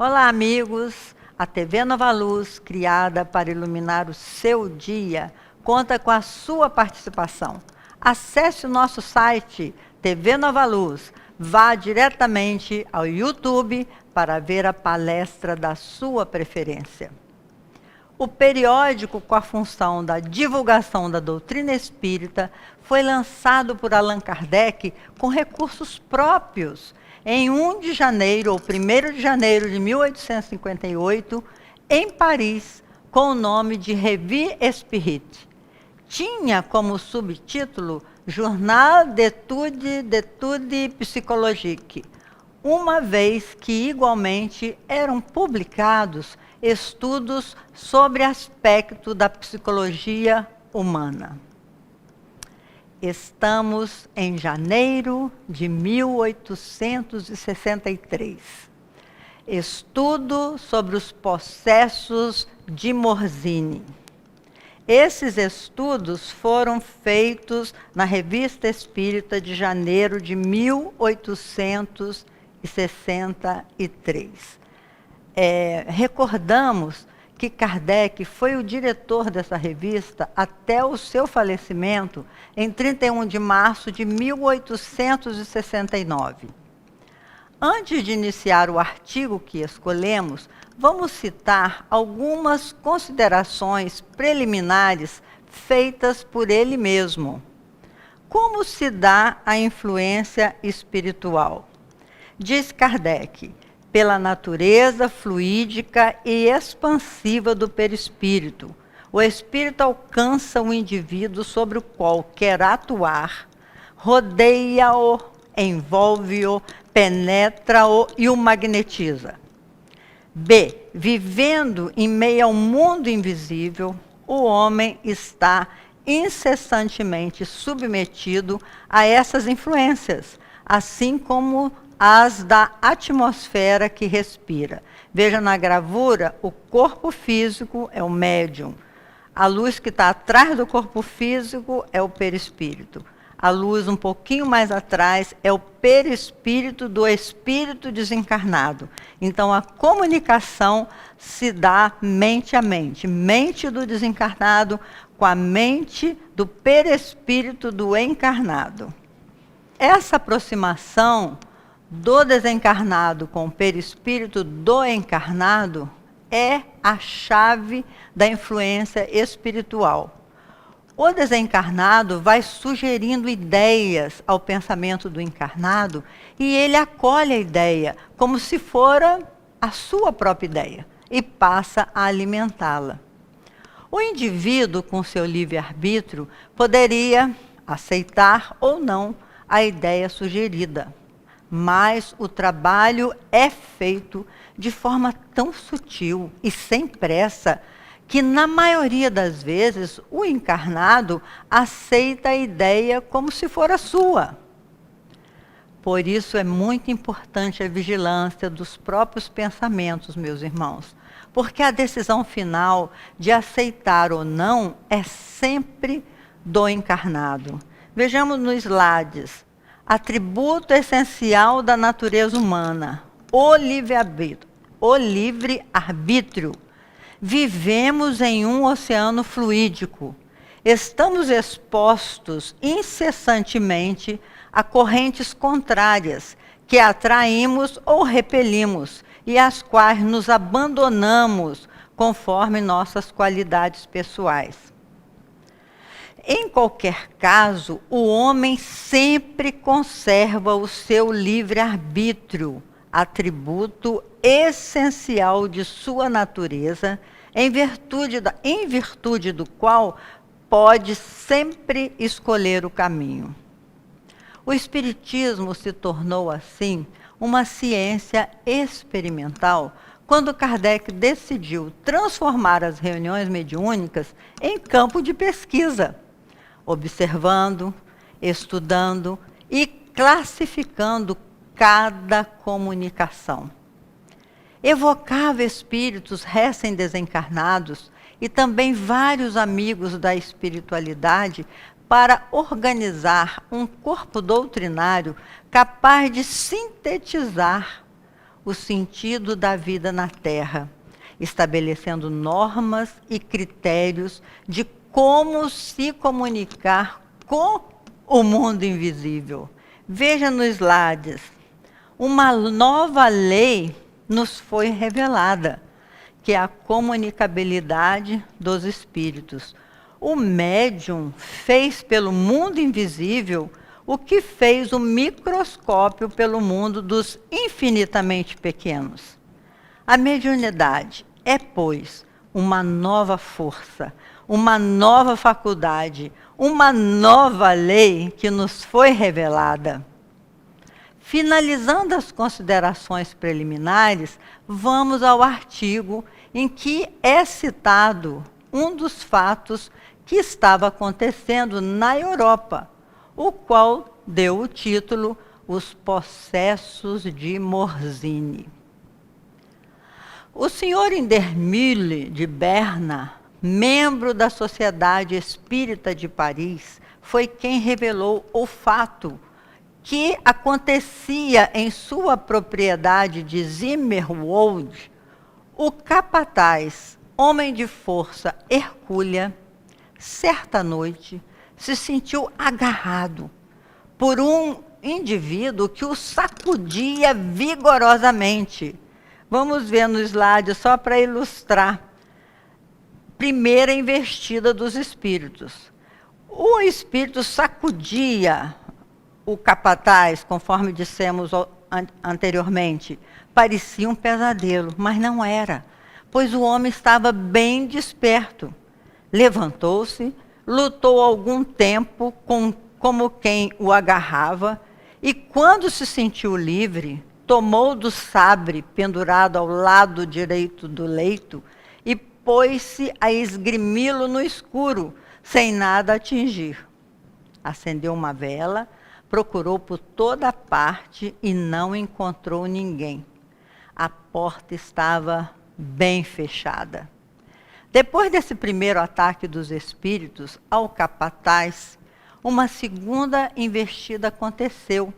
Olá, amigos! A TV Nova Luz, criada para iluminar o seu dia, conta com a sua participação. Acesse o nosso site TV Nova Luz. Vá diretamente ao YouTube para ver a palestra da sua preferência. O periódico com a função da divulgação da doutrina espírita foi lançado por Allan Kardec com recursos próprios em 1 de janeiro ou 1º de janeiro de 1858, em Paris, com o nome de Revue Espírite. Tinha como subtítulo Journal d'études psychologiques, uma vez que igualmente eram publicados estudos sobre aspecto da psicologia humana. Estamos em janeiro de 1863. Estudo sobre os processos de Morzine. Esses estudos foram feitos na Revista Espírita de janeiro de 1863. Recordamos que Kardec foi o diretor dessa revista até o seu falecimento em 31 de março de 1869. Antes de iniciar o artigo que escolhemos, vamos citar algumas considerações preliminares feitas por ele mesmo. Como se dá a influência espiritual? Diz Kardec: pela natureza fluídica e expansiva do perispírito, o espírito alcança o indivíduo sobre o qual quer atuar, rodeia-o, envolve-o, penetra-o e o magnetiza. B. Vivendo em meio ao mundo invisível, o homem está incessantemente submetido a essas influências, assim como as da atmosfera que respira. Veja na gravura, o corpo físico é o médium. A luz que está atrás do corpo físico é o perispírito. A luz um pouquinho mais atrás é o perispírito do espírito desencarnado. Então, a comunicação se dá mente a mente. Mente do desencarnado com a mente do perispírito do encarnado. Essa aproximação do desencarnado com o perispírito do encarnado é a chave da influência espiritual. O desencarnado vai sugerindo ideias ao pensamento do encarnado e ele acolhe a ideia como se fora a sua própria ideia e passa a alimentá-la. O indivíduo, com seu livre-arbítrio, poderia aceitar ou não a ideia sugerida. Mas o trabalho é feito de forma tão sutil e sem pressa que, na maioria das vezes, o encarnado aceita a ideia como se for a sua. Por isso é muito importante a vigilância dos próprios pensamentos, meus irmãos, porque a decisão final de aceitar ou não é sempre do encarnado. Vejamos nos slides. Atributo essencial da natureza humana, o livre-arbítrio. Vivemos em um oceano fluídico. Estamos expostos incessantemente a correntes contrárias, que atraímos ou repelimos, e às quais nos abandonamos conforme nossas qualidades pessoais. Em qualquer caso, o homem sempre conserva o seu livre-arbítrio, atributo essencial de sua natureza, em virtude do qual pode sempre escolher o caminho. O Espiritismo se tornou, assim, uma ciência experimental quando Kardec decidiu transformar as reuniões mediúnicas em campo de pesquisa, observando, estudando e classificando cada comunicação. Evocava espíritos recém-desencarnados e também vários amigos da espiritualidade para organizar um corpo doutrinário capaz de sintetizar o sentido da vida na Terra, estabelecendo normas e critérios de como se comunicar com o mundo invisível. Veja nos slides, uma nova lei nos foi revelada, que é a comunicabilidade dos espíritos. O médium fez pelo mundo invisível o que fez o microscópio pelo mundo dos infinitamente pequenos. A mediunidade é, pois, uma nova força, uma nova faculdade, uma nova lei que nos foi revelada. Finalizando as considerações preliminares, vamos ao artigo em que é citado um dos fatos que estava acontecendo na Europa, o qual deu o título Os Possessos de Morzine. O senhor Indermühle de Berna, membro da Sociedade Espírita de Paris, foi quem revelou o fato que acontecia em sua propriedade de Zimmerwald. O capataz, homem de força hercúlea, certa noite se sentiu agarrado por um indivíduo que o sacudia vigorosamente. Vamos ver no slide só para ilustrar. Primeira investida dos espíritos. O espírito sacudia o capataz, conforme dissemos anteriormente. Parecia um pesadelo, mas não era, pois o homem estava bem desperto. Levantou-se, lutou algum tempo como quem o agarrava, e quando se sentiu livre, tomou do sabre pendurado ao lado direito do leito e pôs-se a esgrimi-lo no escuro, sem nada atingir. Acendeu uma vela, procurou por toda parte e não encontrou ninguém. A porta estava bem fechada. Depois desse primeiro ataque dos espíritos ao capataz, uma segunda investida aconteceu,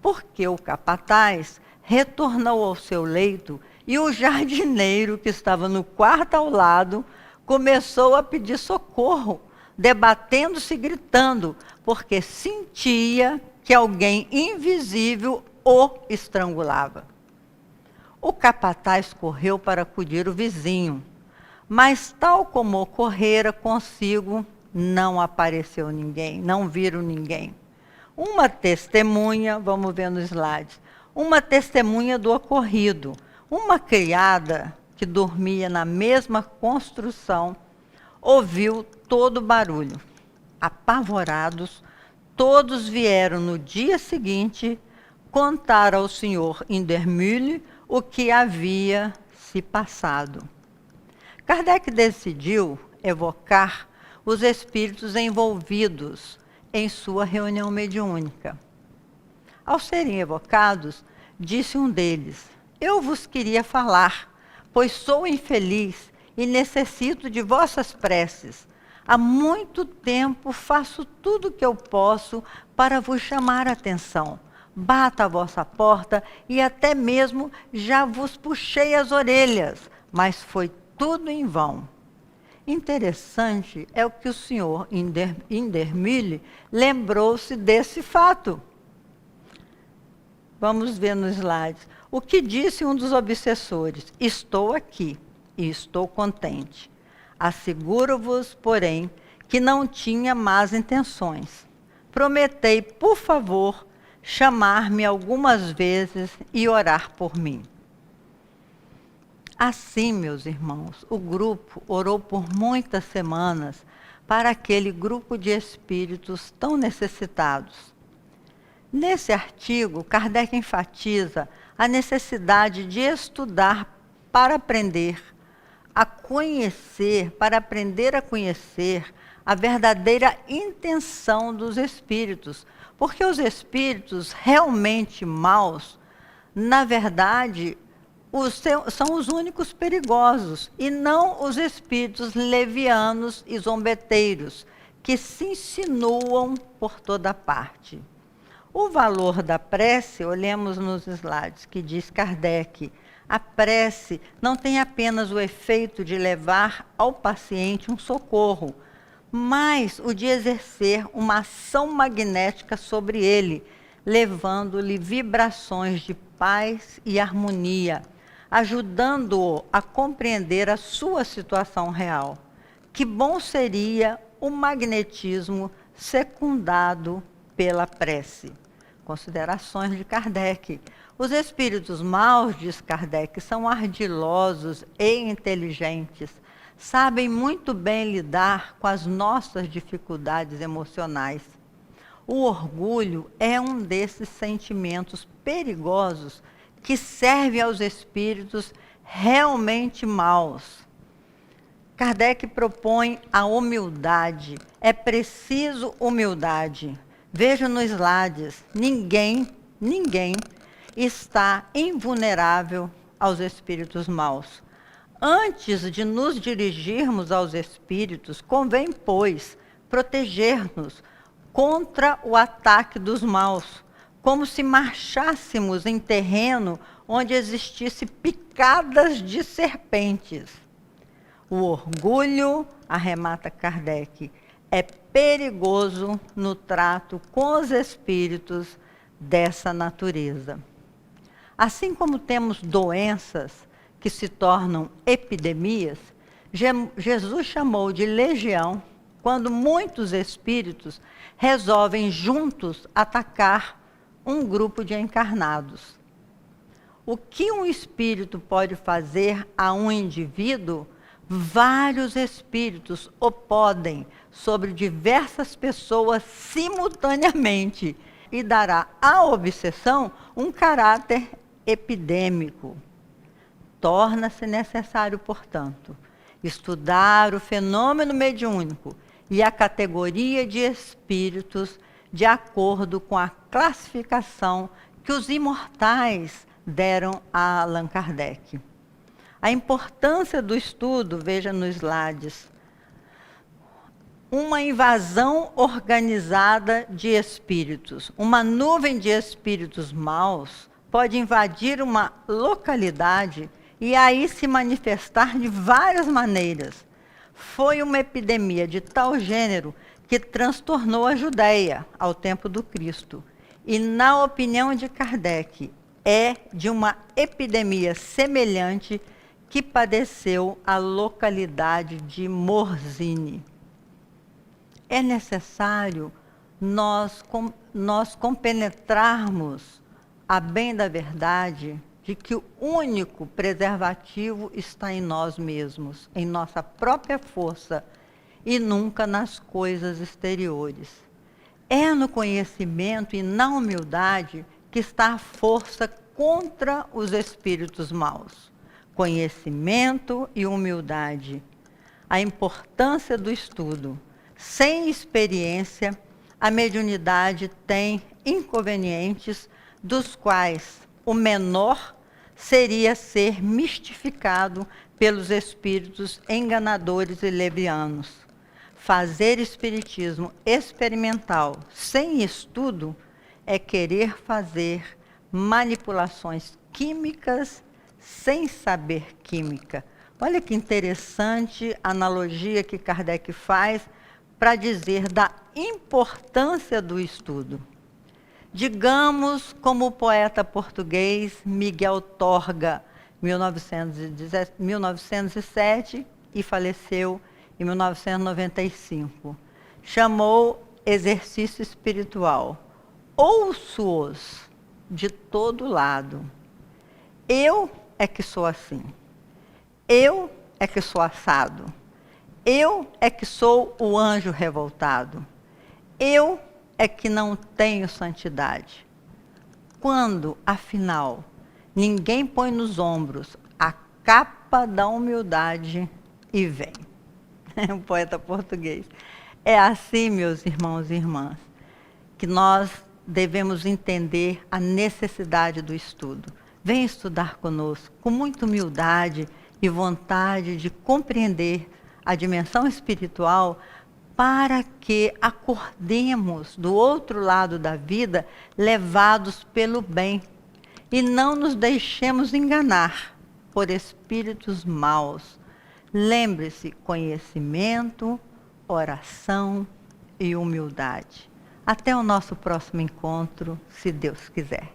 porque o capataz retornou ao seu leito e o jardineiro, que estava no quarto ao lado, começou a pedir socorro, debatendo-se e gritando, porque sentia que alguém invisível o estrangulava. O capataz correu para acudir o vizinho, mas tal como ocorrera consigo, não apareceu ninguém, não viram ninguém. Uma testemunha, vamos ver no slide, uma testemunha do ocorrido, uma criada que dormia na mesma construção, ouviu todo o barulho. Apavorados, todos vieram no dia seguinte contar ao senhor Indermühle o que havia se passado. Kardec decidiu evocar os espíritos envolvidos em sua reunião mediúnica. Ao serem evocados, disse um deles: eu vos queria falar, pois sou infeliz e necessito de vossas preces. Há muito tempo faço tudo o que eu posso para vos chamar a atenção. Bato à vossa porta e até mesmo já vos puxei as orelhas, mas foi tudo em vão. Interessante é o que o senhor Indermühle lembrou-se desse fato. Vamos ver nos slides. O que disse um dos obsessores? Estou aqui e estou contente. Asseguro-vos, porém, que não tinha más intenções. Prometei, por favor, chamar-me algumas vezes e orar por mim. Assim, meus irmãos, o grupo orou por muitas semanas para aquele grupo de espíritos tão necessitados. Nesse artigo, Kardec enfatiza a necessidade de estudar para aprender a conhecer, para aprender a conhecer a verdadeira intenção dos espíritos. Porque os espíritos realmente maus, na verdade, são os únicos perigosos, e não os espíritos levianos e zombeteiros, que se insinuam por toda parte. O valor da prece, olhemos nos slides, que diz Kardec, a prece não tem apenas o efeito de levar ao paciente um socorro, mas o de exercer uma ação magnética sobre ele, levando-lhe vibrações de paz e harmonia, ajudando-o a compreender a sua situação real. Que bom seria o magnetismo secundado pela prece. Considerações de Kardec. Os espíritos maus, diz Kardec, são ardilosos e inteligentes, sabem muito bem lidar com as nossas dificuldades emocionais. O orgulho é um desses sentimentos perigosos que serve aos espíritos realmente maus. Kardec propõe a humildade. É preciso humildade. Veja nos slides, ninguém está invulnerável aos espíritos maus. Antes de nos dirigirmos aos espíritos, convém, pois, proteger-nos contra o ataque dos maus, como se marchássemos em terreno onde existisse picadas de serpentes. O orgulho, arremata Kardec, é perigoso no trato com os espíritos dessa natureza. Assim como temos doenças que se tornam epidemias, Jesus chamou de legião quando muitos espíritos resolvem juntos atacar um grupo de encarnados. O que um espírito pode fazer a um indivíduo, vários espíritos o podem sobre diversas pessoas simultaneamente e dará à obsessão um caráter epidêmico. Torna-se necessário, portanto, estudar o fenômeno mediúnico e a categoria de espíritos de acordo com a classificação que os imortais deram a Allan Kardec. A importância do estudo, veja nos slides, uma invasão organizada de espíritos. Uma nuvem de espíritos maus pode invadir uma localidade e aí se manifestar de várias maneiras. Foi uma epidemia de tal gênero que transtornou a Judéia ao tempo do Cristo. E, na opinião de Kardec, é de uma epidemia semelhante que padeceu a localidade de Morzine. É necessário nós compenetrarmos a bem da verdade de que o único preservativo está em nós mesmos, em nossa própria força e nunca nas coisas exteriores. É no conhecimento e na humildade que está a força contra os espíritos maus. Conhecimento e humildade. A importância do estudo. Sem experiência, a mediunidade tem inconvenientes, dos quais o menor seria ser mistificado pelos espíritos enganadores e levianos. Fazer espiritismo experimental sem estudo é querer fazer manipulações químicas sem saber química. Olha que interessante a analogia que Kardec faz para dizer da importância do estudo. Digamos, como o poeta português Miguel Torga, 1907, e faleceu em 1995, chamou exercício espiritual. Ouço-os de todo lado. Eu é que sou assim. Eu é que sou assado. Eu é que sou o anjo revoltado. Eu é que não tenho santidade. Quando, afinal, ninguém põe nos ombros a capa da humildade e vem. É um poeta português. É assim, meus irmãos e irmãs, que nós devemos entender a necessidade do estudo. Vem estudar conosco, com muita humildade e vontade de compreender a dimensão espiritual, para que acordemos do outro lado da vida levados pelo bem e não nos deixemos enganar por espíritos maus. Lembre-se, conhecimento, oração e humildade. Até o nosso próximo encontro, se Deus quiser.